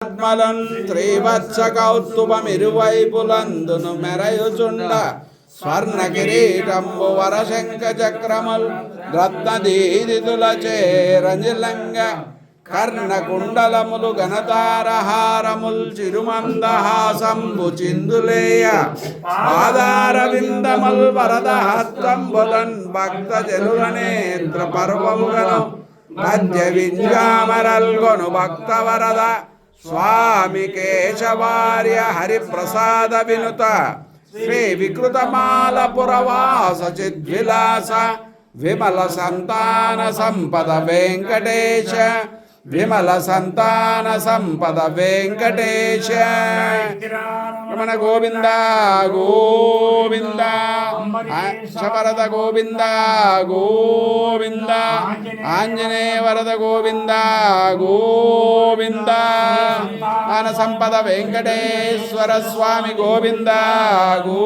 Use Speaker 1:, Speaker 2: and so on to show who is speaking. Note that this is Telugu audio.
Speaker 1: ఆత్మలం త్రివత్స కౌస్తుభమిరువైపులందును మెరయుచుండ స్వర్ణ కిరీటంబు వరశంఖ చక్రముల్ రత్నదీదితులచే రంజిలంగ కర్ణకుండలములు గణతారహారముల్ చిరుమందహాసంబు చిందులేయ పాదారవిందముల్ వరదహస్తంబులన్ భక్త జనుల నేత్ర పర్వముగను మధ్య వింజామరల్గొను భక్త వరద స్వామి కేశవార్య హరిప్రసాద వినుత శ్రీ వికృతమాల పురవాస చిద్విలాస విమల సంతాన సంపద వెంకటేశ విమల సంతాన సంపద వెంకటేశ రమణ గోవింద గోవింద వరద గోవింద గోవింద ఆంజనేయ వరద గోవింద గోవింద ఆన సంపద వెంకటేశ్వర స్వామి గోవింద గో